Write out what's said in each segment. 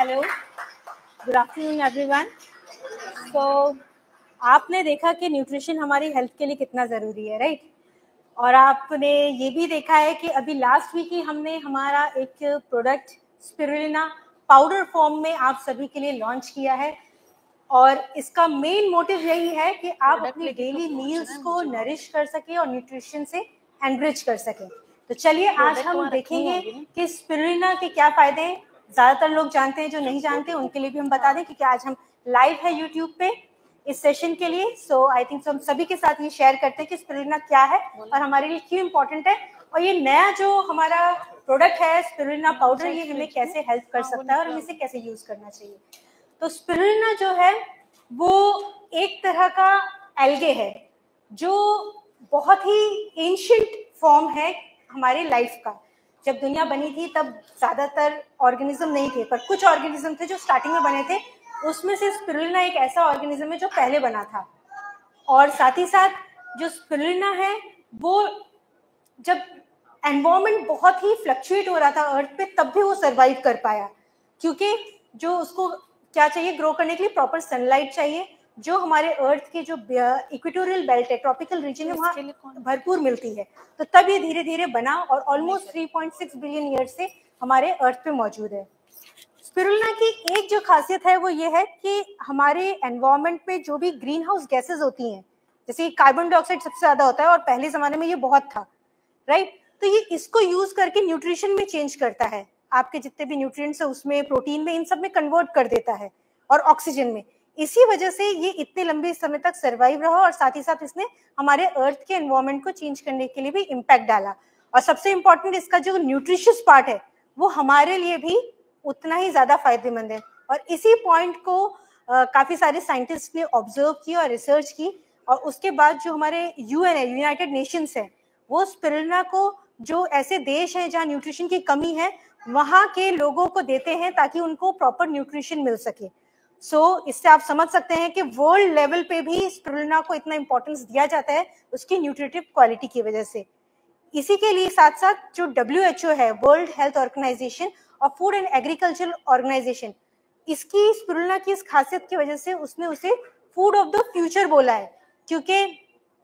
Hello, good afternoon everyone. तो आपने देखा कि न्यूट्रिशन हमारी हेल्थ के लिए कितना ज़रूरी है, राइट? और आपने ये भी देखा है कि अभी लास्ट वीक ही हमने हमारा एक प्रोडक्ट स्पिरुलिना पाउडर फॉर्म में आप सभी के लिए लॉन्च किया है। और इसका मेन मोटिव यही है कि आप अपनी डेली मील्स को नरिश कर सके और न्यूट्रिशन से एनरिच कर सकें। तो चलिए आज हम देखेंगे कि स्पिरुलिना के क्या फायदे हैं। ज़्यादातर लोग जानते हैं, जो नहीं जानते उनके लिए भी हम बता दें, क्योंकि आज हम लाइव है यूट्यूब पे इस सेशन के लिए। सो आई थिंक हम सभी के साथ ये शेयर करते हैं कि स्पिरुलिना क्या है और हमारे लिए क्यों इम्पोर्टेंट है, और ये नया जो हमारा प्रोडक्ट है स्पिरुलिना पाउडर, ये हमें कैसे हेल्प कर सकता है और हमें इसे कैसे यूज करना चाहिए। तो स्पिरुलिना जो है वो एक तरह का एल्गे है जो बहुत ही एंशिएंट फॉर्म है हमारी लाइफ का। जब दुनिया बनी थी तब ज्यादातर ऑर्गेनिज्म नहीं थे, पर कुछ ऑर्गेनिज्म थे जो स्टार्टिंग में बने थे। उसमें से स्पिरुलिना एक ऐसा ऑर्गेनिज्म है जो पहले बना था। और साथ ही साथ जो स्पिरुलिना है वो जब एनवायरमेंट बहुत ही फ्लक्चुएट हो रहा था अर्थ पे, तब भी वो सरवाइव कर पाया, क्योंकि जो उसको क्या चाहिए ग्रो करने के लिए, प्रॉपर सनलाइट चाहिए, जो हमारे अर्थ के जो इक्वेटोरियल बेल्ट है, ट्रॉपिकल रीजन है, वहाँ भरपूर मिलती है। तो तब ये धीरे धीरे बना और ऑलमोस्ट 3.6 बिलियन ईयर से हमारे अर्थ पे मौजूद है। स्पिरुलिना की एक जो खासियत है वो ये है कि हमारे एनवायरमेंट में जो भी ग्रीन हाउस गैसेज होती हैं, जैसे कार्बन डाइऑक्साइड सबसे ज्यादा होता है और पहले जमाने में ये बहुत था, राइट? तो ये इसको यूज करके न्यूट्रिशन में चेंज करता है, आपके जितने भी न्यूट्रिएंट्स है उसमें, प्रोटीन में, इन सब में कन्वर्ट कर देता है, और ऑक्सीजन में। इसी वजह से ये इतने लंबे समय तक सरवाइव रहा, और साथ ही साथ इसने हमारे अर्थ के एनवायरमेंट को चेंज करने के लिए भी इम्पैक्ट डाला। और सबसे इम्पोर्टेंट, इसका जो न्यूट्रिशियस पार्ट है वो हमारे लिए भी उतना ही ज्यादा फायदेमंद है। और इसी पॉइंट को काफी सारे साइंटिस्ट ने ऑब्जर्व की और रिसर्च की, और उसके बाद जो हमारे यूएन है, यूनाइटेड नेशंस है, वो स्पिरुलिना को जो ऐसे देश हैं जहाँ न्यूट्रिशन की कमी है वहाँ के लोगों को देते हैं ताकि उनको प्रॉपर न्यूट्रिशन मिल सके। इससे आप समझ सकते हैं कि वर्ल्ड लेवल पे भी स्पिरुलिना को इतना इंपॉर्टेंस दिया जाता है उसकी न्यूट्रिटिव क्वालिटी की वजह से। इसी के लिए साथ साथ जो WHO है, वर्ल्ड हेल्थ ऑर्गेनाइजेशन और फूड एंड एग्रीकल्चर ऑर्गेनाइजेशन, इसकी स्पिरुलिना की इस खासियत की वजह से उसने उसे फूड ऑफ द फ्यूचर बोला है, क्योंकि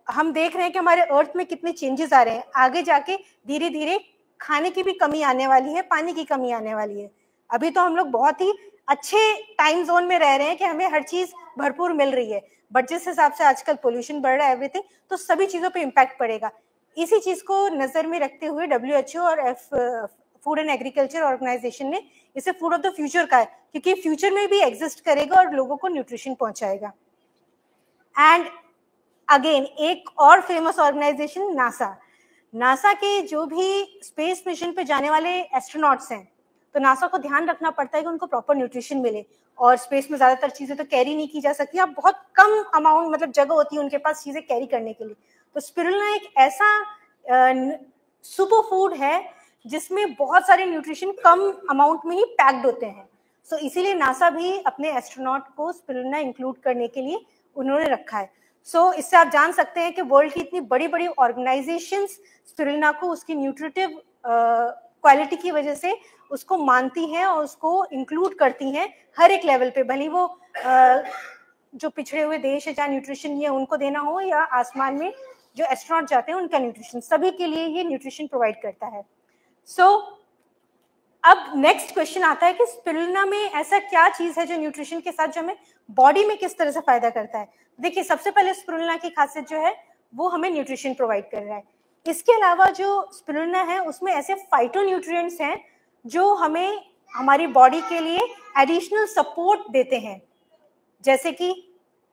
हम देख रहे हैं कि हमारे अर्थ में कितने चेंजेस आ रहे हैं। आगे जाके धीरे धीरे खाने की भी कमी आने वाली है, पानी की कमी आने वाली है। अभी तो हम लोग बहुत ही अच्छे टाइम जोन में रह रहे हैं कि हमें हर चीज भरपूर मिल रही है, बट जिस हिसाब से आजकल पोल्यूशन बढ़ रहा है, एवरीथिंग, तो सभी चीजों पे इम्पैक्ट पड़ेगा। इसी चीज को नजर में रखते हुए WHO और फूड एंड एग्रीकल्चर ऑर्गेनाइजेशन ने इसे फूड ऑफ द फ्यूचर कहा है, क्योंकि फ्यूचर में भी एग्जिस्ट करेगा और लोगों को न्यूट्रिशन पहुंचाएगा। एंड अगेन एक और फेमस ऑर्गेनाइजेशन नासा के जो भी स्पेस मिशन पे जाने वाले एस्ट्रोनॉट्स हैं, तो नासा को ध्यान रखना पड़ता है कि उनको प्रॉपर न्यूट्रिशन मिले। और स्पेस में ज्यादातर चीजें तो कैरी नहीं की जा सकती, अब बहुत कम अमाउंट, मतलब जगह होती है उनके पास चीजें कैरी करने के लिए। तो स्पिरुलिना एक ऐसा सुपर फूड है जिसमें बहुत सारे न्यूट्रिशन कम अमाउंट में ही पैक्ड होते हैं। इसीलिए नासा भी अपने एस्ट्रोनॉट को स्पिरुलिना इंक्लूड करने के लिए उन्होंने रखा है। इससे आप जान सकते हैं कि वर्ल्ड की इतनी बड़ी बड़ी ऑर्गेनाइजेशंस स्पिरुलिना को उसकी न्यूट्रिटिव क्वालिटी की वजह से उसको मानती हैं और उसको इंक्लूड करती हैं हर एक लेवल पे, भले वो जो पिछड़े हुए देश है जहाँ न्यूट्रिशन नहीं है उनको देना हो, या आसमान में जो एस्ट्रोनॉट जाते हैं उनका न्यूट्रिशन, सभी के लिए ये न्यूट्रिशन प्रोवाइड करता है। अब नेक्स्ट क्वेश्चन आता है कि स्पिरुलिना में ऐसा क्या चीज है जो न्यूट्रिशन के साथ जो हमें बॉडी में किस तरह से फायदा करता है। देखिए, सबसे पहले स्पिरुलिना की खासियत जो है वो हमें न्यूट्रिशन प्रोवाइड कर रहा है। इसके अलावा जो स्पिरुलिना है उसमें ऐसे फाइटोन्यूट्रिएंट्स हैं जो हमें हमारी बॉडी के लिए एडिशनल सपोर्ट देते हैं, जैसे कि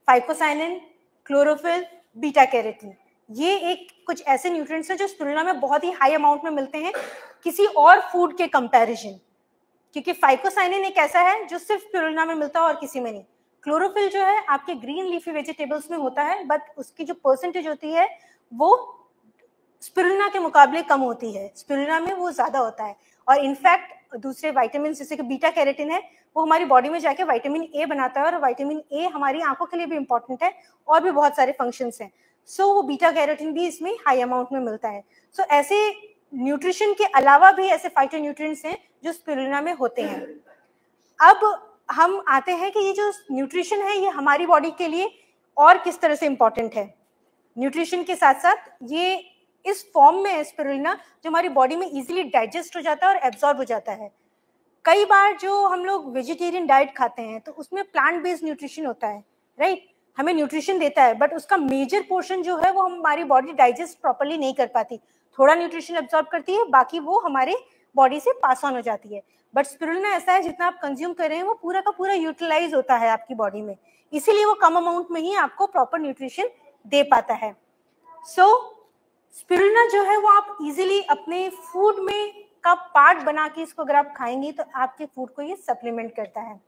फाइकोसाइनिन, क्लोरोफिल, बीटा कैरोटीन। ये एक कुछ ऐसे न्यूट्रिएंट्स हैं जो स्पिरुलिना में बहुत ही हाई अमाउंट में मिलते हैं किसी और फूड के कंपैरिजन, क्योंकि फाइकोसाइनिन एक ऐसा है जो सिर्फ स्पिरुलिना में मिलता है और किसी में नहीं। क्लोरोफिल जो है आपके ग्रीन लीफी वेजिटेबल्स में होता है, बट उसकी जो परसेंटेज होती है वो स्पिरुलिना के मुकाबले कम होती है, स्पिरुलिना में वो ज्यादा होता है। और इनफैक्ट दूसरे विटामिन जैसे कि बीटा कैरोटीन है वो हमारी बॉडी में जाके विटामिन ए बनाता है, और विटामिन ए हमारी आंखों के लिए भी इंपॉर्टेंट है, और भी बहुत सारे फंक्शंस हैं। वो बीटा कैरोटीन भी इसमें हाई अमाउंट में मिलता है। ऐसे न्यूट्रिशन के अलावा भी ऐसे फाइटोन्यूट्रिएंट्स हैं जो स्पिरुलिना में होते हैं। अब हम आते हैं कि ये जो न्यूट्रिशन है ये हमारी बॉडी के लिए और किस तरह से इम्पोर्टेंट है। न्यूट्रिशन के साथ साथ ये इस फॉर्म में है स्पिरुलिना जो हमारी बॉडी में इजीली डाइजेस्ट हो जाता है और एब्जॉर्ब हो जाता है। कई बार जो हम लोग वेजिटेरियन डाइट खाते हैं तो उसमें प्लांट बेस्ड न्यूट्रिशन होता है, राइट, हमें न्यूट्रिशन देता है, बट उसका मेजर पोर्शन जो है वो हमारी बॉडी डाइजेस्ट प्रॉपर्ली नहीं कर पाती, थोड़ा न्यूट्रिशन एब्जॉर्ब करती है, बाकी वो हमारे बॉडी से पास ऑन हो जाती है। बट स्पिरुलिना ऐसा है जितना आप कंज्यूम कर रहे हैं वो पूरा का पूरा यूटिलाइज होता है आपकी बॉडी में, इसीलिए वो कम अमाउंट में ही आपको प्रॉपर न्यूट्रिशन दे पाता है। सो स्पिरुलिना जो है वो आप इजीली अपने फूड में का पार्ट बना के इसको अगर आप खाएंगे तो आपके फूड को ये सप्लीमेंट करता है।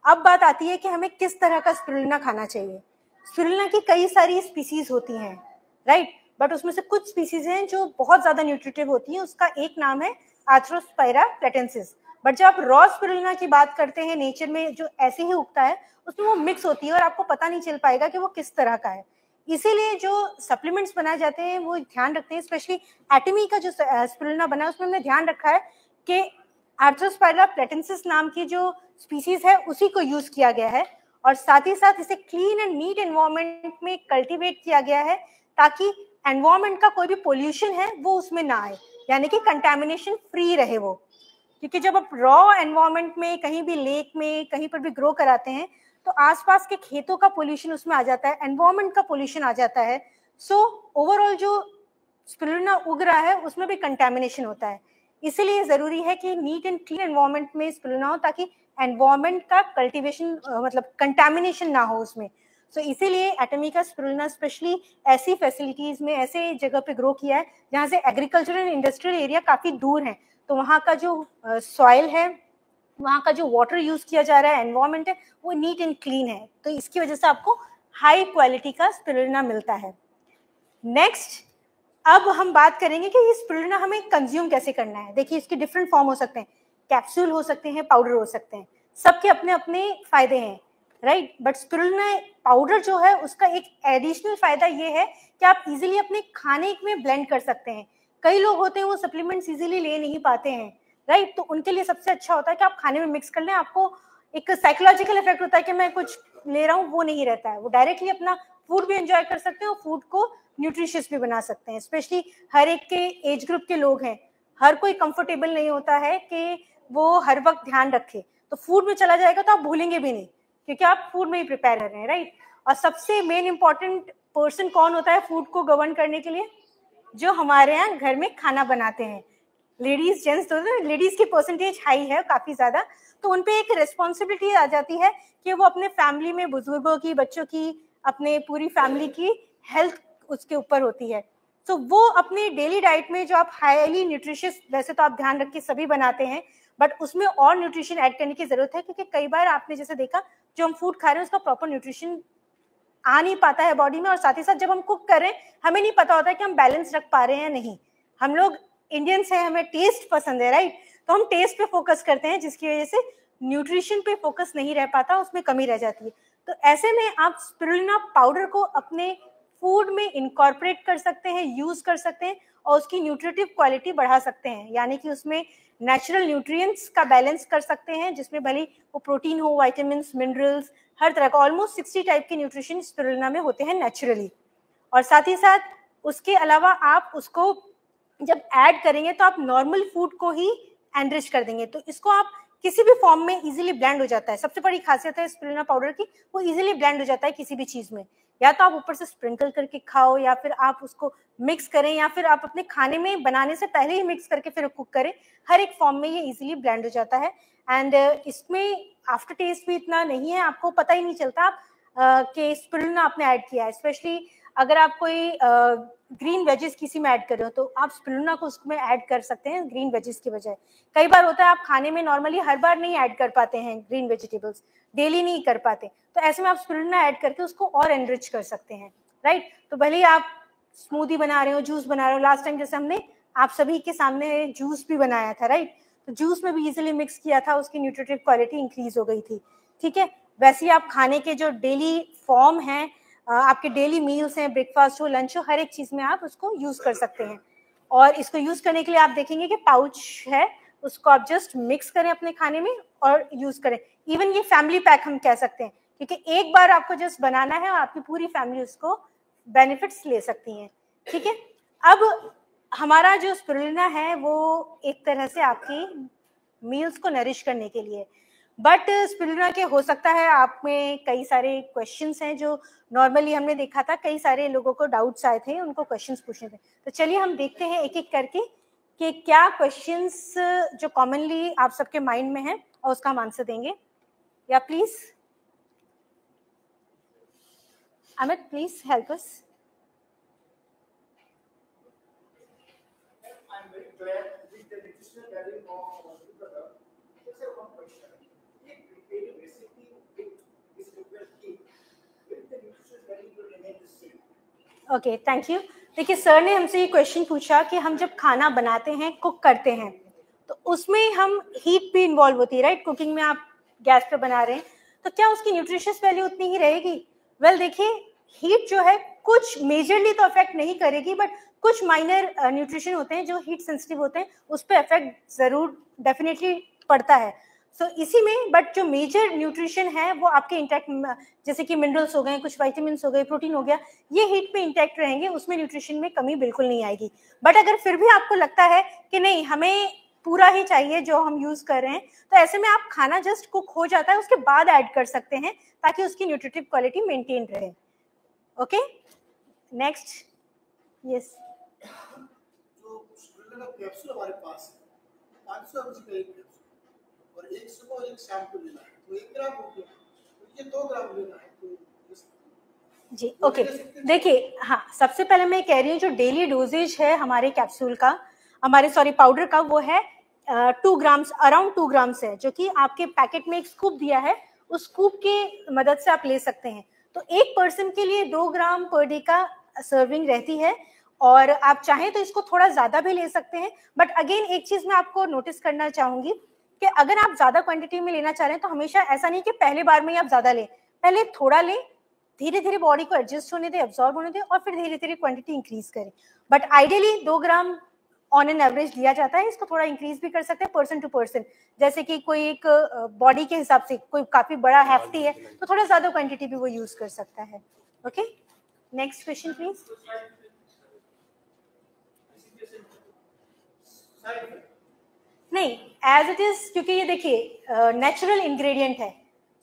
अब बात आती है कि हमें किस तरह का स्पिरुलिना खाना चाहिए। स्पिरुलिना की कई सारी स्पीसीज होती हैं, राइट, बट उसमें से कुछ स्पीसीज हैं जो बहुत ज्यादा न्यूट्रिटिव होती हैं। उसका एक नाम है आर्थ्रोस्पाइरा प्लेटेंसिस। बट जब आप रॉ स्पिरुलिना की बात करते हैं नेचर में जो ऐसे ही उगता है उसमें वो मिक्स होती है और आपको पता नहीं चल पाएगा कि वो किस तरह का है। इसीलिए जो सप्लीमेंट्स बनाए जाते हैं वो ध्यान रखते हैं, स्पेशली एटमी का जो स्पिरुलिना बना है उसमें हमने ध्यान रखा है कि आर्थ्रोस्पाइरा प्लेटेंसिस नाम की जो स्पीसीज है उसी को यूज किया गया है और साथ ही साथ इसे क्लीन एंड नीट एनवायरनमेंट में कल्टीवेट किया गया है ताकि एनवायरनमेंट का कोई भी पोल्यूशन है वो उसमें ना आए, यानी कि कंटेमिनेशन फ्री रहे वो। क्योंकि जब आप रॉ एनवायरनमेंट में कहीं भी लेक में कहीं पर भी ग्रो कराते हैं तो आसपास के खेतों का पोल्यूशन उसमें आ जाता है, एनवायरनमेंट का पोल्यूशन आ जाता है। सो ओवरऑल जो स्पिरुलिना उग रहा है उसमें भी कंटेमिनेशन होता है। इसीलिए जरूरी है कि नीट एंड क्लीन एनवायरनमेंट में स्पिरुलिना हो ताकि एनवायरनमेंट का कल्टीवेशन मतलब कंटेमिनेशन ना हो उसमें। सो इसीलिए एटमी का स्पिरुलिना स्पेशली ऐसी फैसिलिटीज में ऐसे जगह पे ग्रो किया है जहाँ से एग्रीकल्चरल एंड इंडस्ट्रियल एरिया काफी दूर है, तो वहाँ का जो सॉइल है, वहाँ का जो वाटर यूज किया जा रहा है, एनवायरनमेंट है, वो नीट एंड क्लीन है, तो इसकी वजह से आपको हाई क्वालिटी का स्पिरुलिना मिलता है। नेक्स्ट अब हम बात करेंगे कि ये स्पिरुलिना हमें कंज्यूम कैसे करना है। देखिए इसके डिफरेंट फॉर्म हो सकते हैं, कैप्सूल हो सकते हैं, पाउडर हो सकते हैं, सबके अपने अपने फायदे हैं, राइट। बट स्पिरुलिना पाउडर जो है उसका एक एडिशनल फायदा ये है कि आप इजीली अपने खाने में ब्लेंड कर सकते हैं। कई लोग होते हैं वो सप्लीमेंट्स इजीली ले नहीं पाते हैं, राइट, तो उनके लिए सबसे अच्छा होता है कि आप खाने में मिक्स कर लें। आपको एक साइकोलॉजिकल इफेक्ट होता है कि मैं कुछ ले रहा हूँ, वो नहीं रहता है, वो डायरेक्टली अपना फूड भी एंजॉय कर सकते हैं और फूड को न्यूट्रिशियस भी बना सकते हैं। स्पेशली हर एक के एज ग्रुप के लोग हैं, हर कोई कंफर्टेबल नहीं होता है कि वो हर वक्त ध्यान रखे, तो फूड में चला जाएगा तो आप भूलेंगे भी नहीं क्योंकि आप फूड में ही प्रिपेयर कर रहे हैं, राइट। और सबसे मेन इंपॉर्टेंट पर्सन कौन होता है फूड को गवर्न करने के लिए? जो हमारे यहाँ घर में खाना बनाते हैं, लेडीज जेंट्स, तो लेडीज की परसेंटेज हाई है काफी ज्यादा, तो उनपे एक रिस्पॉन्सिबिलिटी आ जाती है कि वो अपने फैमिली में बुजुर्गों की, बच्चों की, अपने पूरी फैमिली की हेल्थ उसके ऊपर होती है। तो वो अपनी डेली डाइट में जो आप हाईली न्यूट्रिशियस, वैसे तो आप ध्यान रख के सभी बनाते हैं, बट उसमें और न्यूट्रिशन ऐड करने की जरूरत है क्योंकि कई बार आपने जैसे देखा जो हम फूड खा रहे हैं उसका प्रॉपर न्यूट्रिशन आ नहीं पाता है बॉडी में, और साथ ही साथ जब हम कुक कर रहे हैं हमें नहीं पता होता है कि हम बैलेंस रख पा रहे हैं या नहीं। हम लोग इंडियंस हैं, हमें टेस्ट पसंद है, राइट, तो हम टेस्ट पे फोकस करते हैं जिसकी वजह से न्यूट्रिशन पे फोकस नहीं रह पाता, उसमें कमी रह जाती है। तो ऐसे में आप स्पिरुलिना पाउडर को अपने फूड में इनकॉर्पोरेट कर सकते हैं, यूज कर सकते हैं और उसकी न्यूट्रिटिव क्वालिटी बढ़ा सकते हैं, यानी कि उसमें नेचुरल न्यूट्रिएंट्स का बैलेंस कर सकते हैं जिसमें भले वो प्रोटीन हो, विटामिन्स, मिनरल्स, हर तरह का ऑलमोस्ट 60 टाइप के न्यूट्रिशन स्पिरुलिना में होते हैं नेचुरली। और साथ ही साथ उसके अलावा आप उसको जब ऐड करेंगे तो आप नॉर्मल फूड को ही एनरिच कर देंगे, तो इसको आप किसी भी फॉर्म में इजीली ब्लेंड हो जाता है। सबसे बड़ी खासियत है स्पिरुलिना पाउडर की, वो इजीली ब्लेंड हो जाता है किसी भी चीज में, या तो आप ऊपर से स्प्रिंकल करके खाओ या फिर आप उसको मिक्स करें या फिर आप अपने खाने में बनाने से पहले ही मिक्स करके फिर कुक करें, हर एक फॉर्म में ये इजीली ब्लेंड हो जाता है। एंड इसमें आफ्टर टेस्ट भी इतना नहीं है, आपको पता ही नहीं चलता आप कि स्पिरुलिना आपने ऐड किया है। स्पेशली अगर आप कोई ग्रीन वेजेस किसी में ऐड कर रहे हो तो आप स्पिरुलिना को उसमें ऐड कर सकते हैं ग्रीन वेजेस की बजाय। कई बार होता है आप खाने में नॉर्मली हर बार नहीं ऐड कर पाते हैं ग्रीन वेजिटेबल्स, डेली नहीं कर पाते, तो ऐसे में आप स्पिरुलिना ऐड करके उसको और एनरिच कर सकते हैं, राइट। तो भले ही आप स्मूदी बना रहे हो, जूस बना रहे हो, लास्ट टाइम जैसे हमने आप सभी के सामने जूस भी बनाया था, राइट, तो जूस में भी इजीली मिक्स किया था, उसकी न्यूट्रिटिव क्वालिटी इंक्रीज हो गई थी, ठीक है। वैसे ही आप खाने के जो डेली फॉर्म है, आपके डेली मील्स हैं, ब्रेकफास्ट हो, लंच हो, हर एक चीज में आप उसको यूज कर सकते हैं। और इसको यूज करने के लिए आप देखेंगे कि पाउच है, उसको आप जस्ट मिक्स करें अपने खाने में और यूज करें। इवन ये फैमिली पैक हम कह सकते हैं, क्योंकि एक बार आपको जस्ट बनाना है और आपकी पूरी फैमिली उसको बेनिफिट्स ले सकती है। ठीक है, अब हमारा जो स्पिरुलिना है वो एक तरह से आपकी मील्स को नरिश करने के लिए, बट स्पिरुलिना के हो सकता है आप में कई सारे क्वेश्चंस हैं जो नॉर्मली हमने देखा था, कई सारे लोगों को डाउट्स आए थे, उनको क्वेश्चंस पूछने थे। तो चलिए हम देखते हैं एक एक करके कि क्या क्वेश्चंस जो कॉमनली आप सबके माइंड में है और उसका हम आंसर देंगे। या please Amit, please help us. I'm very glad with the nutritional value of the product. Just have one question. If preparing recipe with this local heat, will the nutritional value will remain the same? Okay, thank you. देखिए, sir ने हमसे ये question पूछा कि हम जब खाना बनाते हैं, कुक करते हैं, तो उसमें हम हीट भी इन्वॉल्व होती है, राइट? कुकिंग में आप गैस पे बना रहे हैं, तो क्या उसकी न्यूट्रिशियस वैल्यू उतनी ही रहेगी? वेल, देखिए, हीट जो है कुछ मेजरली तो अफेक्ट नहीं करेगी, बट कुछ माइनर न्यूट्रिशन होते हैं जो हीट सेंसिटिव होते हैं, उस पर इफेक्ट जरूर डेफिनेटली पड़ता है। सो इसी में, बट जो मेजर न्यूट्रिशन है वो आपके इंटैक्ट, जैसे कि मिनरल्स हो गए, कुछ वाइटामिन हो गए, प्रोटीन हो गया, ये हीट पे इंटैक्ट रहेंगे, उसमें न्यूट्रिशन में कमी बिल्कुल नहीं आएगी। बट अगर फिर भी आपको लगता है कि नहीं, हमें पूरा ही चाहिए जो हम यूज कर रहे हैं, तो ऐसे में आप खाना जस्ट कुक हो जाता है उसके बाद ऐड कर सकते हैं, ताकि उसकी न्यूट्रिटिव क्वालिटी मेंटेन रहे। Okay, next. यस, जो स्पिरुलिना कैप्सूल हमारे पास है 500 mg का एक कैप्सूल और एक सुबह और एक शाम को लेना है, तो 1 ग्राम हो गया, तो ये 2 ग्राम लेना है, तो जी ओके। देखिए, हाँ, सबसे पहले मैं कह रही हूँ जो डेली डोजेज है हमारे कैप्सूल का, हमारे सॉरी पाउडर का, वो है 2 ग्राम्स, अराउंड 2 ग्राम्स है, जो कि आपके पैकेट में एक स्कूप दिया है, उस स्कूप की मदद से आप ले सकते हैं। तो एक पर्सन के लिए 2 ग्राम पर डे का सर्विंग रहती है, और आप चाहें तो इसको थोड़ा ज्यादा भी ले सकते हैं। बट अगेन एक चीज मैं आपको नोटिस करना चाहूंगी कि अगर आप ज्यादा क्वांटिटी में लेना चाह रहे हैं तो हमेशा ऐसा नहीं कि पहले बार में ही आप ज्यादा लें, पहले थोड़ा लें, धीरे धीरे बॉडी को एडजस्ट होने दें, एब्जॉर्ब होने दें, और फिर धीरे धीरे क्वांटिटी इंक्रीज करें। But ideally 2 gram on an average लिया जाता है। इसको थोड़ा इंक्रीज भी कर सकते हैं पर्सन टू पर्सन, जैसे कि कोई एक बॉडी के हिसाब से, कोई काफी बड़ा हैफ्टी है तो थोड़ा ज्यादा क्वांटिटी भी वो यूज कर सकता है। Okay, next question please. नहीं, एज इट इज, क्योंकि ये देखिए नेचुरल इंग्रेडिएंट है,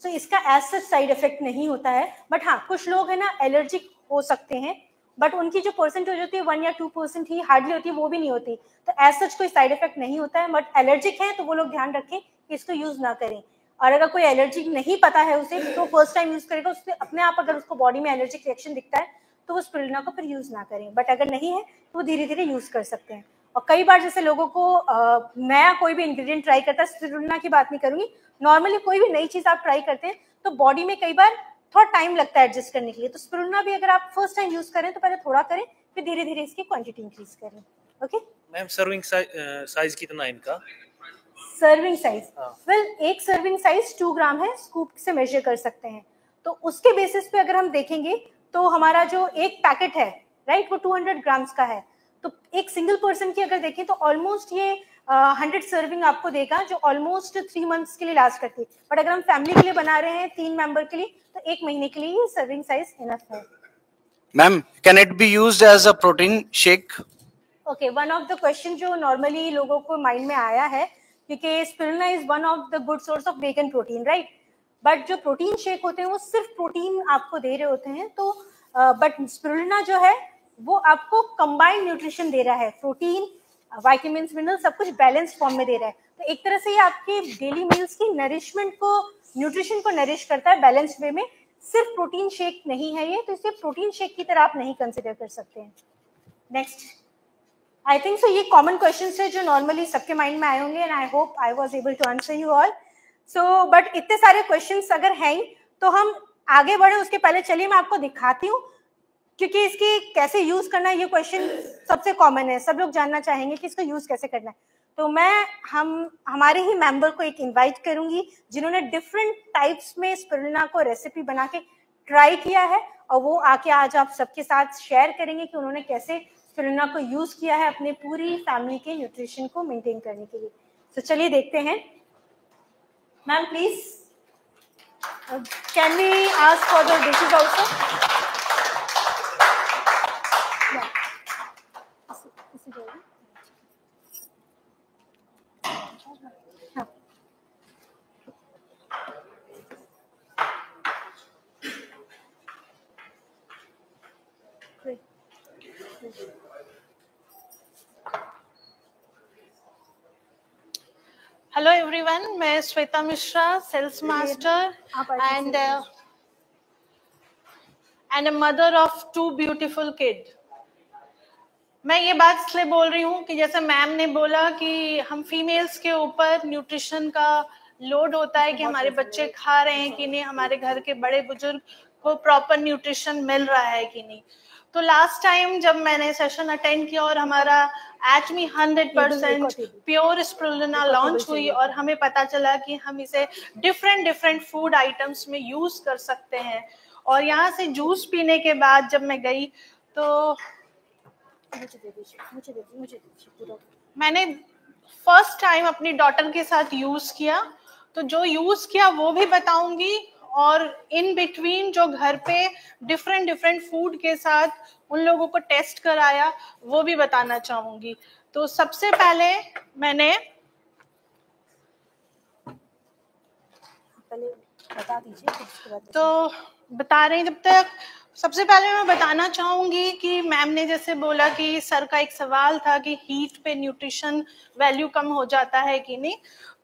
तो इसका एज सच साइड इफेक्ट नहीं होता है। बट हाँ, कुछ लोग है ना एलर्जिक हो सकते हैं, बट उनकी जो परसेंटेज होती है 1 या 2% ही हार्डली होती है, वो भी नहीं होती, तो एज सच कोई साइड इफेक्ट नहीं होता है। बट एलर्जिक है तो वो लोग ध्यान रखें कि इसको यूज ना करें। और अगर कोई एलर्जिक नहीं पता है उसे, तो फर्स्ट टाइम यूज करेगा, उससे अपने आप अगर उसको बॉडी में एलर्जिक रिएक्शन दिखता है तो वो स्पिरुलिना को फिर यूज ना करें। बट अगर नहीं है तो वो धीरे धीरे यूज कर सकते हैं। और कई बार जैसे लोगों को नया कोई भी इंग्रेडिएंट ट्राई करता है, स्पिरुलिना की बात नहीं करूंगी, नॉर्मली कोई भी नई चीज आप ट्राई करते हैं तो बॉडी में कई बार थोड़ा टाइम लगता है एडजस्ट करने के लिए। तो स्पिरुलिना भी अगर आप फर्स्ट टाइम यूज करें तो पहले थोड़ा करें, फिर धीरे धीरे इसकी क्वांटिटी इंक्रीज करें। ओके मैम, सर्विंग साइज कितना है इनका? सर्विंग साइज, वेल, एक सर्विंग साइज 2 ग्राम है, स्कूप से मेजर कर सकते हैं। तो उसके बेसिस पे अगर हम देखेंगे तो हमारा जो एक पैकेट है, राइट, वो 200 ग्राम्स का है। तो एक सिंगल पर्सन की अगर देखें तो ऑलमोस्ट ये 100 सर्विंग आपको देगा, जो ऑलमोस्ट 3 मंथ्स के लिए लास्ट करती है। बट अगर हम फैमिली के लिए बना रहे हैं 3 मेंबर के लिए, तो 1 महीने के लिए ये सर्विंग साइज इनफ है। Ma'am, can it be used as a protein shake? Okay, one of the question जो नॉर्मली लोगों को माइंड में आया है, क्योंकि spirulina is one of the good source of vegan protein, right? But जो protein shake होते हैं वो सिर्फ प्रोटीन आपको दे रहे होते हैं, तो बट स्पिरुलिना जो है वो आपको कंबाइंड न्यूट्रिशन दे रहा है, प्रोटीन, विटामिन, मिनरल, सब कुछ बैलेंस फॉर्म में दे रहा है। तो एक तरह से ये आपके डेली मील्स की नरिशमेंट को, न्यूट्रिशन को नरिश करता है बैलेंस वे में। सिर्फ प्रोटीन शेक नहीं है ये, तो इसे प्रोटीन शेक की तरह आप नहीं कंसिडर कर सकते हैं। नेक्स्ट, आई थिंक सो ये कॉमन क्वेश्चंस है जो नॉर्मली सबके माइंड में आए होंगे, and I hope I was able to answer you all. So but इतने सारे क्वेश्चंस अगर हैं तो हम आगे बढ़े उसके पहले चलिए मैं आपको दिखाती हूँ, क्योंकि इसकी कैसे यूज करना है ये क्वेश्चन सबसे कॉमन है, सब लोग जानना चाहेंगे कि इसको यूज कैसे करना है। तो मैं हमारे ही मेंबर को एक इनवाइट करूंगी जिन्होंने डिफरेंट टाइप्स में स्पिरुलिना को रेसिपी बना के ट्राई किया है, और वो आके आज आप सबके साथ शेयर करेंगे कि उन्होंने कैसे स्पिरुलिना को यूज किया है अपने पूरी फैमिली के न्यूट्रिशन को मेंटेन करने के लिए। तो चलिए देखते हैं। Ma'am please, can we ask for the dishes also? हाँ। हेलो एवरीवन, मैं Shweta Mishra, sales master and a mother of 2 beautiful kid. मैं ये बात इसलिए बोल रही हूँ कि जैसे मैम ने बोला कि हम फीमेल्स के ऊपर न्यूट्रिशन का लोड होता है कि हमारे बच्चे खा रहे हैं कि नहीं, हमारे घर के बड़े बुजुर्ग को प्रॉपर न्यूट्रिशन मिल रहा है कि नहीं। तो लास्ट टाइम जब मैंने सेशन अटेंड किया और हमारा एटमी 100% प्योर स्प्रुलिना लॉन्च हुई और हमें पता चला कि हम इसे डिफरेंट फूड आइटम्स में यूज कर सकते हैं। और यहाँ से जूस पीने के बाद जब मैं गई तो मैंने फर्स्ट टाइम अपनी डॉटर के साथ यूज किया, तो जो यूज किया वो भी बताऊंगी और इन बिटवीन जो घर पे डिफरेंट फूड के साथ उन लोगों को टेस्ट कराया वो भी बताना चाहूंगी। तो सबसे पहले मैंने बता दीजिए। तो बता रही जब तक सबसे पहले मैं बताना चाहूंगी कि मैम ने जैसे बोला कि सर का एक सवाल था कि हीट पे न्यूट्रिशन वैल्यू कम हो जाता है कि नहीं।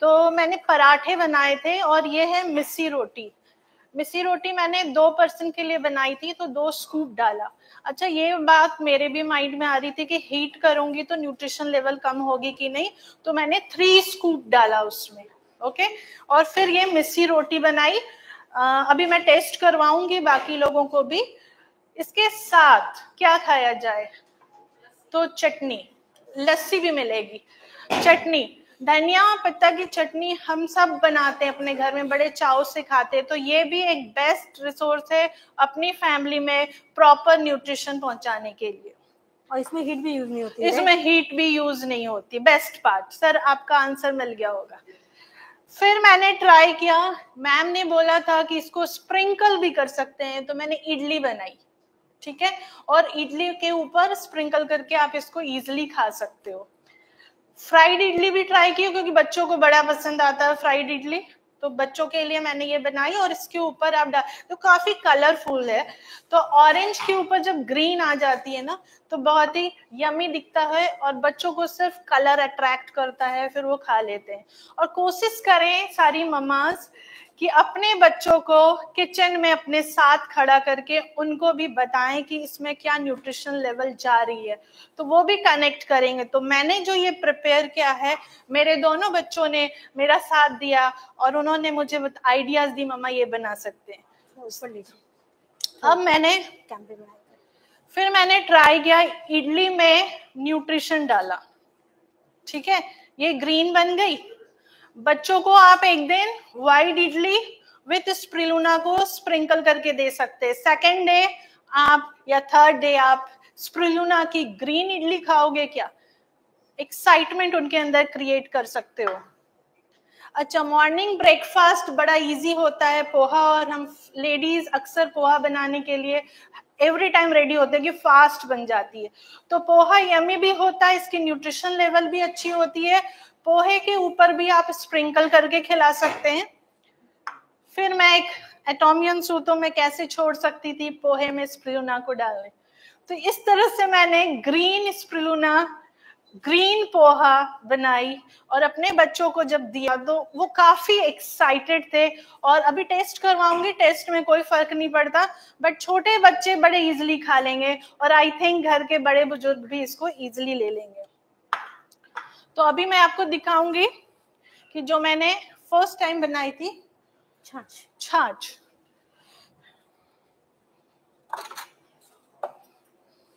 तो मैंने पराठे बनाए थे और ये है मिस्सी रोटी। मिस्सी रोटी मैंने 2 पर्सन के लिए बनाई थी, तो 2 स्कूप डाला। अच्छा, ये बात मेरे भी माइंड में आ रही थी कि हीट करूंगी तो न्यूट्रिशन लेवल कम होगी कि नहीं, तो मैंने 3 स्कूप डाला उसमें। ओके, और फिर ये मिस्सी रोटी बनाई। अभी मैं टेस्ट करवाऊंगी बाकी लोगों को भी। इसके साथ क्या खाया जाए, तो चटनी, लस्सी भी मिलेगी, चटनी, धनिया पत्ता की चटनी हम सब बनाते हैं अपने घर में, बड़े चाव से खाते हैं। तो ये भी एक बेस्ट रिसोर्स है अपनी फैमिली में प्रॉपर न्यूट्रिशन पहुंचाने के लिए। और इसमें हीट भी यूज नहीं होती है। इसमें हीट भी यूज नहीं होती। Best part. सर आपका आंसर मिल गया होगा। फिर मैंने ट्राई किया, मैम ने बोला था कि इसको स्प्रिंकल भी कर सकते हैं, तो मैंने इडली बनाई। ठीक है, और इडली के ऊपर स्प्रिंकल करके आप इसको इजीली खा सकते हो। फ्राइड इडली भी ट्राई की क्योंकि बच्चों को बड़ा पसंद आता है फ्राइड इडली, तो बच्चों के लिए मैंने ये बनाई और इसके ऊपर आप डाल, तो काफी कलरफुल है। तो ऑरेंज के ऊपर जब ग्रीन आ जाती है ना तो बहुत ही यमी दिखता है और बच्चों को सिर्फ कलर अट्रैक्ट करता है, फिर वो खा लेते हैं। और कोशिश करें सारी ममाज कि अपने बच्चों को किचन में अपने साथ खड़ा करके उनको भी बताएं कि इसमें क्या न्यूट्रिशन लेवल जा रही है, तो वो भी कनेक्ट करेंगे। तो मैंने जो ये प्रिपेयर किया है, मेरे दोनों बच्चों ने मेरा साथ दिया और उन्होंने मुझे आइडियाज दी, मम्मा ये बना सकते हैं। ऊपर लीजिए। अब मैंने कैमरे में फिर मैंने ट्राई किया, इडली में न्यूट्रिशन डाला। ठीक है, ये ग्रीन बन गई। बच्चों को आप एक दिन व्हाइट इडली विथ स्प्रुलिना को स्प्रिंकल करके दे सकते हैं। सेकेंड डे आप या थर्ड डे आप स्प्रुलिना की ग्रीन इडली खाओगे क्या, एक्साइटमेंट उनके अंदर क्रिएट कर सकते हो। अच्छा, मॉर्निंग ब्रेकफास्ट बड़ा इजी होता है, पोहा, और हम लेडीज अक्सर पोहा बनाने के लिए एवरी टाइम रेडी होते हैं कि फास्ट बन जाती है। तो पोहा यमी भी होता है, इसकी न्यूट्रिशन लेवल भी अच्छी होती है। पोहे के ऊपर भी आप स्प्रिंकल करके खिला सकते हैं। फिर मैं एक एटोमियन सूतो में कैसे छोड़ सकती थी पोहे में स्प्रुलिना को डालने, तो इस तरह से मैंने ग्रीन स्प्रुलिना ग्रीन पोहा बनाई और अपने बच्चों को जब दिया तो वो काफी एक्साइटेड थे। और अभी टेस्ट करवाऊंगी, टेस्ट में कोई फर्क नहीं पड़ता, बट छोटे बच्चे बड़े इजीली खा लेंगे और आई थिंक घर के बड़े बुजुर्ग भी इसको इजीली ले लेंगे। तो अभी मैं आपको दिखाऊंगी कि जो मैंने फर्स्ट टाइम बनाई थी छाछ।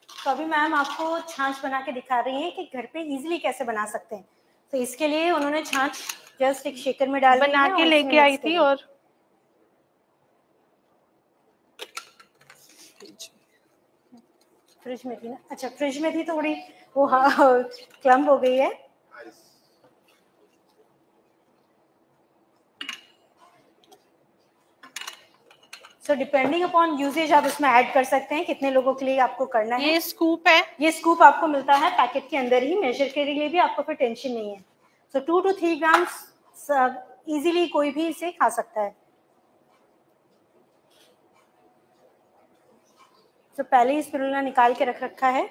तो अभी मैम आपको छाछ बना के दिखा रही हैं कि घर पे इजीली कैसे बना सकते हैं। तो इसके लिए उन्होंने छाछ जस्ट एक शेकर में डाल बना के लेके आई थी और फ्रिज में थी ना। अच्छा, फ्रिज में थी, थोड़ी वो हाँ क्लम्प हो गई है। सो डिपेंडिंग अपॉन यूजेज आप इसमें ऐड कर सकते हैं कितने लोगों के लिए आपको करना है। ये स्कूप है, ये स्कूप आपको मिलता है पैकेट के अंदर ही, मेजर के लिए भी आपको फिर टेंशन नहीं है। सो 2 to 3 ग्राम्स इजीली कोई भी इसे खा सकता है। तो पहले ही स्पिरुलिना निकाल के रख रखा है।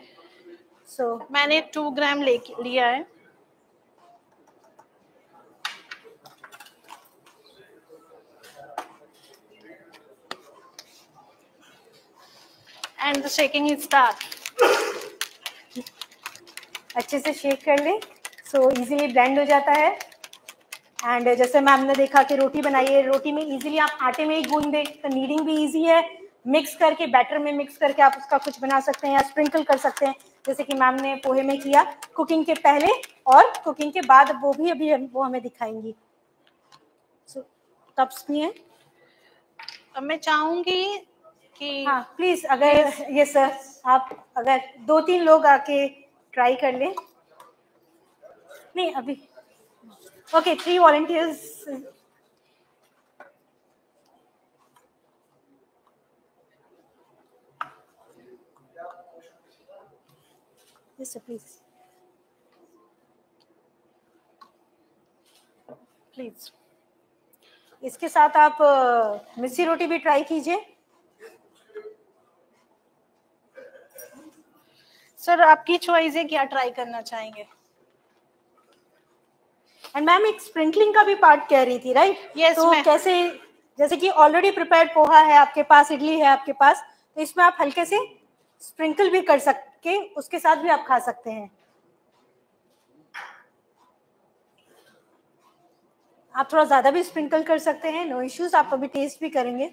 सो मैंने 2 ग्राम लिया है। And the shaking is start. अच्छे से शेक कर ले, सो इजीली ब्लेंड हो जाता है। एंड जैसे मैम ने देखा कि रोटी बनाई है, रोटी में इजीली आप आटे में ही गूंद दे तो नीडिंग भी इजी है। मिक्स करके बैटर में मिक्स करके आप उसका कुछ बना सकते हैं या स्प्रिंकल कर सकते हैं, जैसे कि मैम ने पोहे में किया कुकिंग के पहले और कुकिंग के बाद, वो भी अभी वो हमें दिखाएंगी। सो कप्स भी हैं। अब मैं चाहूंगी कि हाँ प्लीज, अगर ये सर आप अगर 2-3 लोग आके ट्राई कर लें। नहीं अभी okay, 3 volunteers. Yes sir please please. इसके साथ आप मिस्सी रोटी भी ट्राई कीजिए। सर आपकी चॉइस है, क्या ट्राई करना चाहेंगे? एंड मैम एक स्प्रिंकलिंग का भी पार्ट कह रही थी, राइट? Yes, तो ma'am. कैसे, जैसे कि ऑलरेडी प्रिपेयर्ड पोहा है आपके पास, इडली है आपके पास, तो इसमें आप हल्के से स्प्रिंकल भी कर सकते, उसके साथ भी आप खा सकते हैं। आप थोड़ा ज्यादा भी स्प्रिंकल कर सकते हैं, नो इश्यूज। आप अभी टेस्ट भी करेंगे।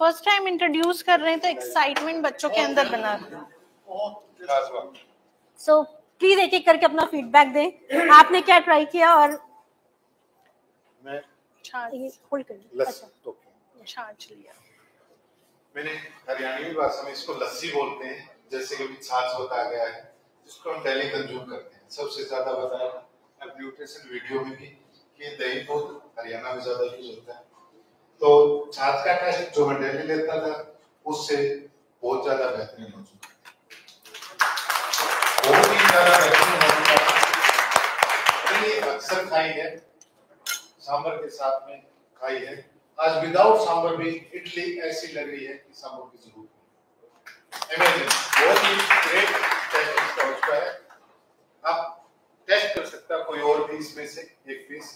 फर्स्ट टाइम इंट्रोड्यूस कर रहे हैं तो एक्साइटमेंट बच्चों के अंदर बना है। सो प्लीज एक एक करके अपना फीडबैक दें, आपने क्या ट्राई किया। और मैं होल्ड कर छाछ लिया। मैंने हरियाणवी भाषा में इसको लस्सी बोलते हैं, जैसे कि छाछ बताया गया है, जिसको हम डेली कंज्यूम करते हैं। सबसे ज्यादा बताया अब न्यूट्रिशन वीडियो में भी कि दही दूध हरियाणा में ज्यादा यूज होता है। तो छाछ का टेस्ट जो मैं डेली लेता था उससे बहुत ज्यादा बेहतरीन हो चुका है, बहुत ही ज्यादा बेहतरीन हो चुका है। मैंने अक्सर खाई है, सांभर के साथ में खाई है। आज विदाउट सांभर भी इडली ऐसी लग रही है कि सांभर की जरूरत नहीं। अमेजिंग, बहुत ही ग्रेट टेस्ट इसका उसका है। आप टेस्ट कर सकते हैं कोई और भी इसमें से एक पीस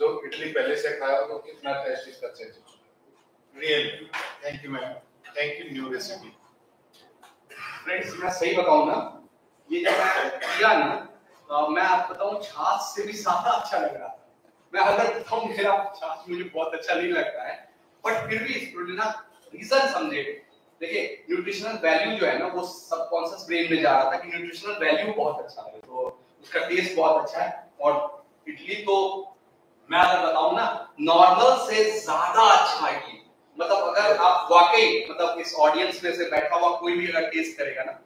जो इडली पहले से खाया तो कितना टेस्ट इसका चेंज हो चुका है। Really thank you ma'am, thank you new recipe. Friends मैं सही बताऊं ना, ये जब मैं किया ना, मैं आपको बताऊं छाछ से भी ज्यादा अच्छा लग रहा था। मैं अगर बताऊं मेरा छाछ मुझे बहुत अच्छा नहीं लगता है, बट फिर भी इसको ना रीजन समझे। देखिए न्यूट्रिशनल वैल्यू जो है ना वो सबकॉन्शियस ब्रेन में जा रहा था कि न्यूट्रिशनल वैल्यू बहुत अच्छा है, तो उसका टेस्ट बहुत अच्छा है। और इडली तो मैं अगर बताऊं ना नॉर्मल से ज्यादा अच्छा इडली, मतलब अगर आप वाकई मतलब इस ऑडियंस में से बैठा हुआ कोई भी अगर टेस्ट करेगा ना,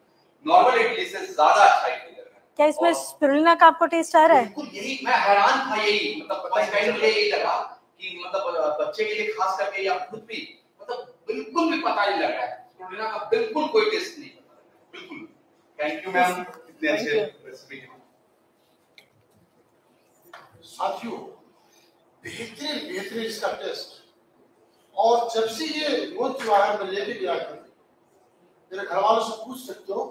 नॉर्मल इडली से ज्यादा अच्छा इडली लग रहा है। क्या इसमें स्पिरुलिना का आपको टेस्ट आ रहा है? बिल्कुल यही मैं हैरान था, यही मतलब फर्स्ट टाइम मुझे यही लगा कि मतलब बच्चे के लिए खास करके या खुद भी मतलब बिल्कुल भी पता नहीं लग रहा है, स्पिरुलिना का बिल्कुल कोई टेस्ट नहीं पता लग रहा है, बिल्कुल। थैंक यू मैम, इतने अच्छे रेसिपी के। साथियों बेहतरीन इसका टेस्ट। और जब से ये लॉन्च हुआ है मैं लेके गया था, मेरे घर वालों से पूछ सकते हो,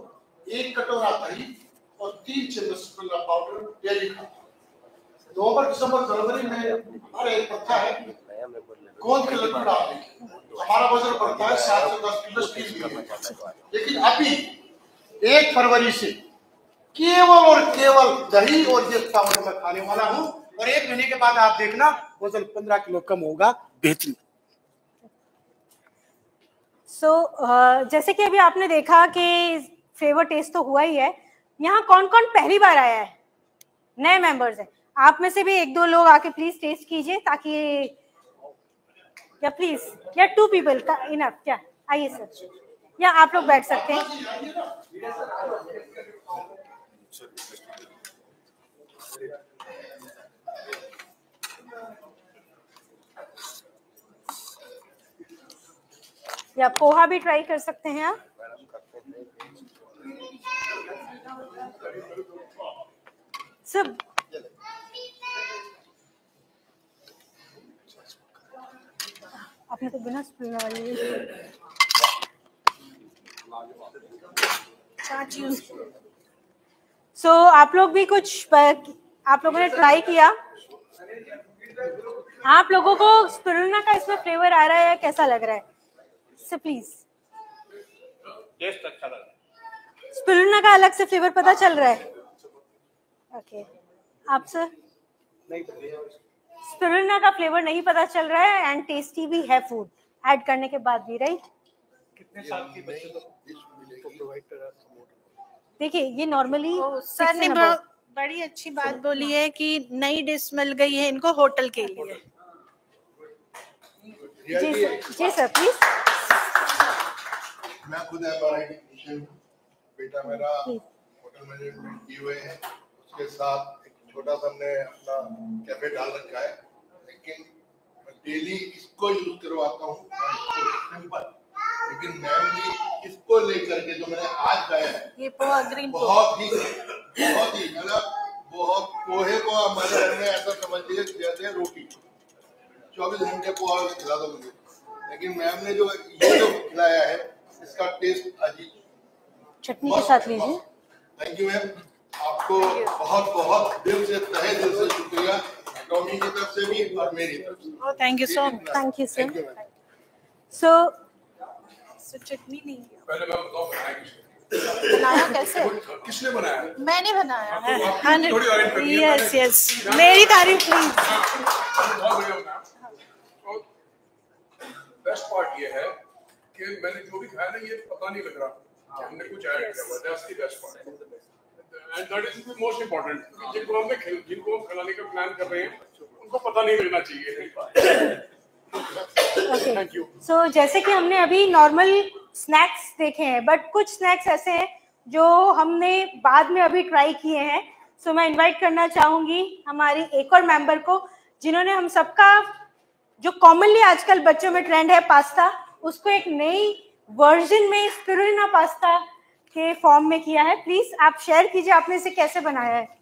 1 कटोरा दही और 3 चम्मच स्पिरुलिना पाउडर डेली खाता। नवंबर दिसंबर जनवरी में हमारा एक प्रथा है गोंद के लड्डू डालने की, हमारा वजन बढ़ता है 7 से 10 किलो स्टील। लेकिन अभी 1 फरवरी से केवल और केवल दही और ये पाउडर मैं खाने वाला हूँ, और 1 महीने के बाद आप देखना वजन 15 किलो कम होगा। बेहतरीन। सो जैसे कि अभी आपने देखा कि फ्लेवर टेस्ट तो हुआ ही है। यहाँ कौन कौन पहली बार आया है? नए मेंबर्स हैं। आप में से भी 1-2 लोग आके प्लीज टेस्ट कीजिए, ताकि या प्लीज या 2 पीपल का इनफ। क्या आइए सर, या आप लोग बैठ सकते हैं। या पोहा भी ट्राई कर सकते हैं आप। सब आपने तो बिना स्पून वाली आप लोग भी कुछ आप लोगों ने ट्राई किया। आप लोगों को स्पिरुलिना का इसमें फ्लेवर आ रहा है या कैसा लग रहा है? सर प्लीज, टेस्ट अच्छा लग रहा है। स्पिरुलिना का अलग से फ्लेवर पता चल रहा है? ओके, आप सर? स्पिरुलिना का फ्लेवर नहीं पता चल रहा है एंड टेस्टी भी है फूड ऐड करने के बाद भी, राइट? कितने साल के बच्चे को प्रोवाइड करा? देखिए ये नॉर्मली सर ने बड़ी अच्छी बात बोली है कि नई डिश मिल गई है इनको होटल के लिए। जी सर प्लीज। मैं खुद MRI टेक्नीशियन हूँ। बेटा मेरा होटल मैनेजमेंट किए हुए है, उसके साथ एक छोटा सा हमने अपना कैफे डाल रखा है, लेकिन मैं डेली इसको यूज करवाता हूँ सिंपल। लेकिन मैम जी इसको लेकर के जो मैंने आज खाया है ये पोहा ग्रीन बहुत ही मतलब बहुत पोहे को हमारे घर में ऐसा समझ लीजिए जैसे रोटी 24 घंटे पोहा खिला दो मुझे, लेकिन मैम ने जो ये जो खिलाया है इसका टेस्ट अजीब। चटनी के साथ लीजिए। थैंक यू मैम, आपको बहुत बहुत दिल से तहे दिल से शुक्रिया, टॉमी की तरफ से भी और मेरी तरफ से। Thank you so much. Thank you sir. Thank you, ma'am. सो चटनी नहीं पहले मैं बताऊं बनाया किसने? बनाया कैसे? किसने बनाया? मैंने बनाया है। थोड़ी और इनकम दिया यस यस, मेरी तारीफ प्लीज। बहुत बढ़िया बनाया। और बेस्ट पार्ट ये है कि मैंने जो भी खाया ना ये पता नहीं लग रहा कि हमने कुछ ऐड किया हुआ है। That's the best part and that is the most important. जिनको हम खिलाने का प्लान कर रहे हैं उनको पता नहीं लगना चाहिए। Thank you. सो जैसे कि हमने अभी नॉर्मल स्नैक्स देखे हैं, बट कुछ स्नैक्स ऐसे हैं जो हमने बाद में अभी ट्राई किए हैं। सो मैं इनवाइट करना चाहूंगी हमारी एक और मेंबर को, जिन्होंने हम सबका जो कॉमनली आजकल बच्चों में ट्रेंड है पास्ता, उसको एक नई वर्जन में स्पिरुलिना पास्ता के फॉर्म में किया है। प्लीज आप शेयर कीजिए आपने इसे कैसे बनाया है।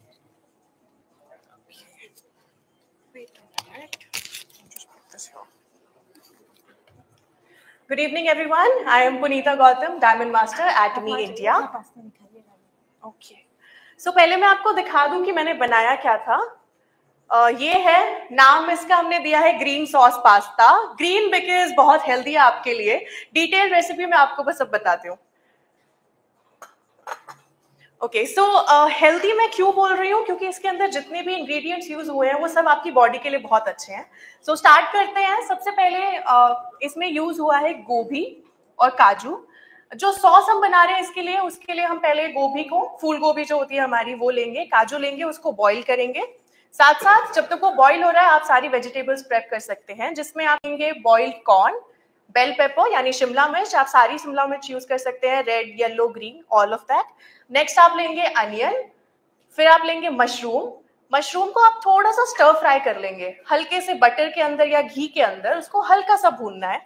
Good evening, everyone. I am Punita Gautam, Diamond Master at Me India. Okay. So पहले मैं आपको दिखा दूं कि मैंने बनाया क्या था। ये है, नाम इसका हमने दिया है green sauce pasta. Green because बहुत हेल्दी है आपके लिए। डिटेल रेसिपी मैं आपको बस अब बताती हूँ। ओके, सो हेल्दी मैं क्यों बोल रही हूँ? क्योंकि इसके अंदर जितने भी इंग्रेडिएंट्स यूज हुए हैं वो सब आपकी बॉडी के लिए बहुत अच्छे हैं। सो स्टार्ट करते हैं। सबसे पहले इसमें यूज हुआ है गोभी और काजू। जो सॉस हम बना रहे हैं इसके लिए, उसके लिए हम पहले गोभी को, फूल गोभी जो होती है हमारी, वो लेंगे, काजू लेंगे, उसको बॉईल करेंगे। साथ साथ जब तक वो बॉईल हो रहा है आप सारी वेजिटेबल्स प्रेप कर सकते हैं, जिसमें आप लेंगे बॉइल्ड कॉर्न, बेल पेपर यानी शिमला मिर्च, आप सारी शिमला मिर्च यूज कर सकते हैं, red, yellow, green, all of that. Next आप लेंगे अनियन, फिर आप लेंगे मशरूम। मशरूम को आप थोड़ा सा स्टर फ्राई कर लेंगे, हल्के से बटर के अंदर या घी के अंदर, उसको हल्का सा भूनना है,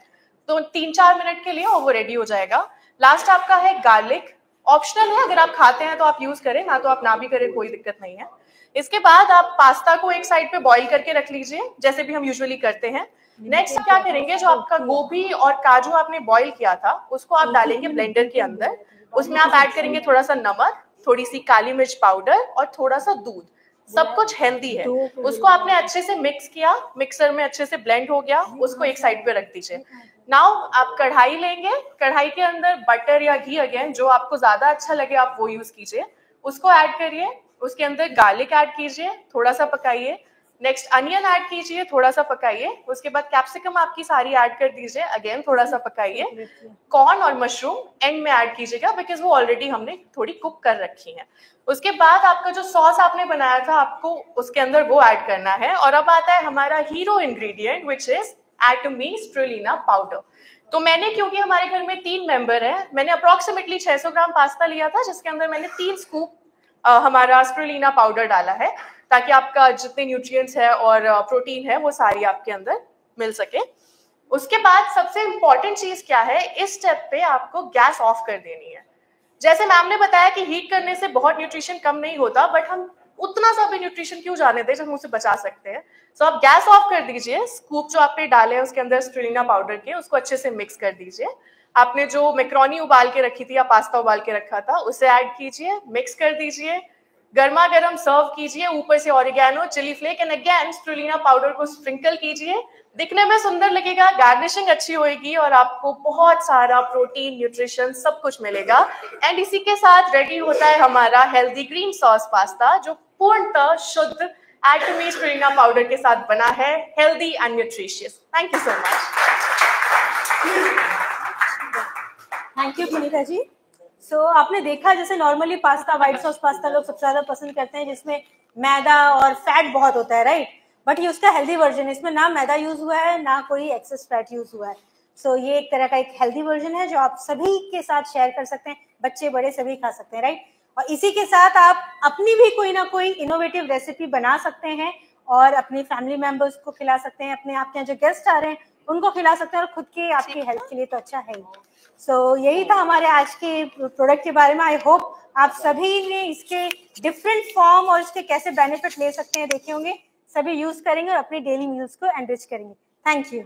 तो 3-4 मिनट के लिए और वो रेडी हो जाएगा। लास्ट आपका है गार्लिक, ऑप्शनल है, अगर आप खाते हैं तो आप यूज करें, ना तो आप ना भी करें, कोई दिक्कत नहीं है। इसके बाद आप पास्ता को एक साइड पे बॉईल करके रख लीजिए, जैसे भी हम यूजुअली करते हैं। नेक्स्ट क्या करेंगे, जो आपका गोभी और काजू आपने बॉईल किया था उसको आप डालेंगे ब्लेंडर के अंदर। उसमें आप ऐड करेंगे थोड़ा सा नमक, थोड़ी सी काली मिर्च पाउडर और थोड़ा सा दूध। सब कुछ हेल्दी है। उसको आपने अच्छे से मिक्स किया, मिक्सर में अच्छे से ब्लेंड हो गया, उसको एक साइड पे रख दीजिए। नाउ आप कढ़ाई लेंगे, कढ़ाई के अंदर बटर या घी, अगेन जो आपको ज्यादा अच्छा लगे आप वो यूज कीजिए, उसको ऐड करिए। उसके अंदर गार्लिक ऐड कीजिए, थोड़ा सा पकाइए। नेक्स्ट अनियन ऐड कीजिए, थोड़ा सा पकाइए। उसके बाद कैप्सिकम आपकी सारी ऐड कर दीजिए, अगेन थोड़ा सा पकाइए। कॉर्न और मशरूम एंड में ऐड कीजिएगा, बिकॉज वो ऑलरेडी हमने थोड़ी कुक कर रखी है। उसके बाद आपका जो सॉस आपने बनाया था, आपको उसके अंदर वो ऐड करना है। और अब आता है हमारा हीरो इंग्रेडिएंट, विच इज एटमी स्पिरुलिना पाउडर। तो मैंने, क्योंकि हमारे घर में 3 मेंबर हैं, मैंने अप्रोक्सीमेटली 600 ग्राम पास्ता लिया था, जिसके अंदर मैंने 3 स्कूप हमारा स्पिरुलिना पाउडर डाला है, ताकि आपका जितने न्यूट्रिएंट्स है और प्रोटीन है वो सारी आपके अंदर मिल सके। उसके बाद सबसे इंपॉर्टेंट चीज क्या है, इस स्टेप पे आपको गैस ऑफ कर देनी है। जैसे मैम ने बताया कि हीट करने से बहुत न्यूट्रिशन कम नहीं होता, बट हम उतना सा भी न्यूट्रिशन क्यों जाने दें जब हम उसे बचा सकते हैं। सो आप गैस ऑफ कर दीजिए, स्कूप जो आपने डाले उसके अंदर स्ट्रेलिना पाउडर के, उसको अच्छे से मिक्स कर दीजिए। आपने जो मैक्रोनी उबाल के रखी थी या पास्ता उबाल के रखा था उसे ऐड कीजिए, मिक्स कर दीजिए, गर्मा गर्म सर्व कीजिए, ऊपर से oregano, chili flake and again स्ट्रेलिना पाउडर को स्प्रिंकल कीजिए। दिखने में सुंदर लगेगा, गार्निशिंग अच्छी होगी और आपको बहुत सारा प्रोटीन, न्यूट्रिशन सब कुछ मिलेगा। एंड इसी के साथ रेडी होता है हमारा हेल्दी ग्रीन सॉस पास्ता, जो पूर्णतः शुद्ध एटमी स्ट्रेलिना पाउडर के साथ बना है, healthy and nutritious. Thank you so much. Thank you Punita ji. So आपने देखा जैसे normally pasta, white sauce pasta लोग सबसे ज्यादा पसंद करते हैं जिसमें मैदा और फैट बहुत होता है, राइट। बट ये उसका हेल्दी वर्जन है, इसमें ना मैदा यूज हुआ है ना कोई एक्सेस फैट यूज हुआ है। सो ये एक तरह का एक हेल्दी वर्जन है जो आप सभी के साथ शेयर कर सकते हैं, बच्चे बड़े सभी खा सकते हैं, राइट। और इसी के साथ आप अपनी भी कोई ना कोई इनोवेटिव रेसिपी बना सकते हैं और अपनी फैमिली मेंबर्स को खिला सकते हैं, अपने आपके यहाँ जो गेस्ट आ रहे हैं उनको खिला सकते हैं, और खुद के आपकी हेल्थ के लिए तो अच्छा है ही। सो यही था हमारे आज के प्रोडक्ट के बारे में। आई होप आप सभी ने इसके डिफरेंट फॉर्म और इसके कैसे बेनिफिट ले सकते हैं देखे होंगे, सभी यूज करेंगे और अपनी डेली मील्स को एनरिच करेंगे। Thank you.